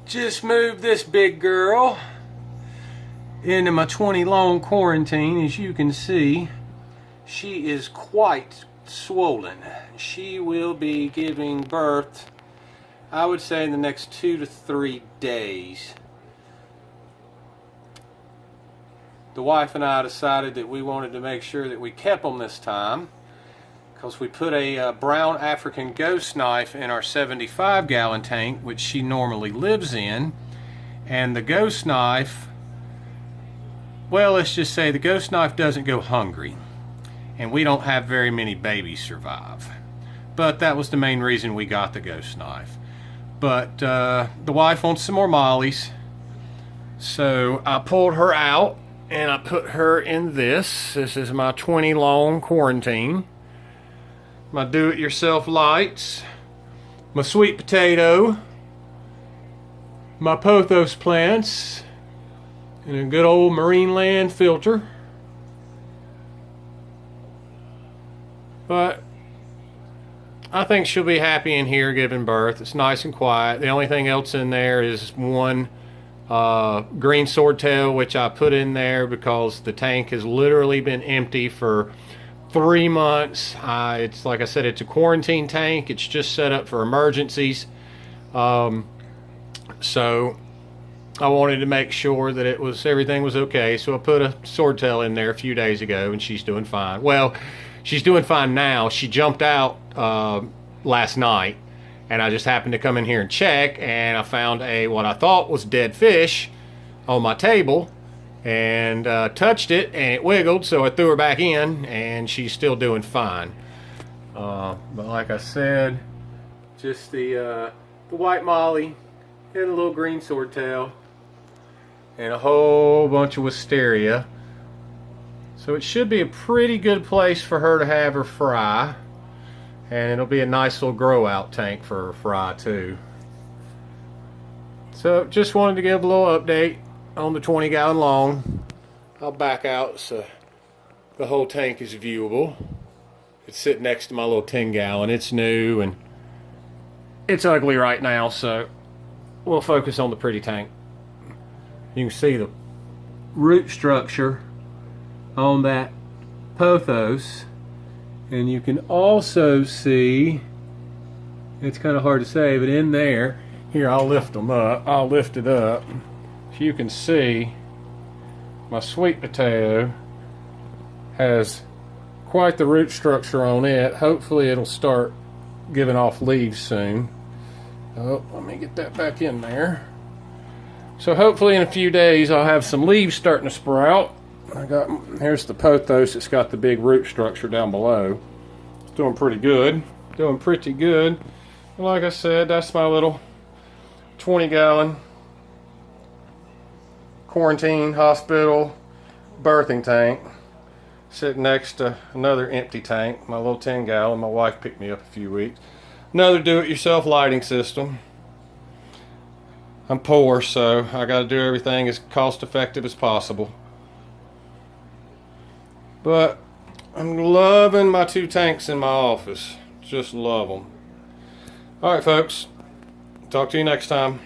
Just moved this big girl into my 20 long quarantine. As you can see, she is quite swollen. She will be giving birth, I would say, in the next 2 to 3 days. The wife and I decided that we wanted to make sure that we kept them this time, because we put a brown African ghost knife in our 75-gallon tank, which she normally lives in. And the ghost knife, well, let's just say the ghost knife doesn't go hungry, and we don't have very many babies survive. But that was the main reason we got the ghost knife. But the wife wants some more mollies, so I pulled her out and I put her in this. This is my 20 long quarantine. My do-it-yourself lights, my sweet potato, my pothos plants, and a good old Marineland filter. But I think she'll be happy in here giving birth. It's nice and quiet. The only thing else in there is one green swordtail, which I put in there because the tank has literally been empty for 3 months. It's like I said, it's a quarantine tank. It's just set up for emergencies. So I wanted to make sure that everything was okay. So I put a swordtail in there a few days ago, and she's doing fine. Well, she's doing fine now. She jumped out last night, and I just happened to come in here and check, and I found what I thought was dead fish on my table, and touched it, and it wiggled, so I threw her back in, and she's still doing fine. But like I said, just the white molly and a little green swordtail and a whole bunch of wisteria. So it should be a pretty good place for her to have her fry, and it'll be a nice little grow out tank for her fry too. So just wanted to give a little update on the 20-gallon long. I'll back out so the whole tank is viewable. It's sitting next to my little 10-gallon. It's new and it's ugly right now, so we'll focus on the pretty tank. You can see the root structure on that pothos, and you can also see, it's kind of hard to say, but in there, here, I'll lift it up. So you can see my sweet potato has quite the root structure on it. Hopefully it'll start giving off leaves soon. Oh, let me get that back in there. So hopefully in a few days I'll have some leaves starting to sprout. Here's the pothos. It's got the big root structure down below. It's doing pretty good. And like I said, that's my little 20-gallon quarantine hospital birthing tank, sitting next to another empty tank, my little 10-gallon. My wife picked me up a few weeks. Another do-it-yourself lighting system. I'm poor, so I got to do everything as cost-effective as possible. But I'm loving my 2 tanks in my office. Just love them. All right, folks. Talk to you next time.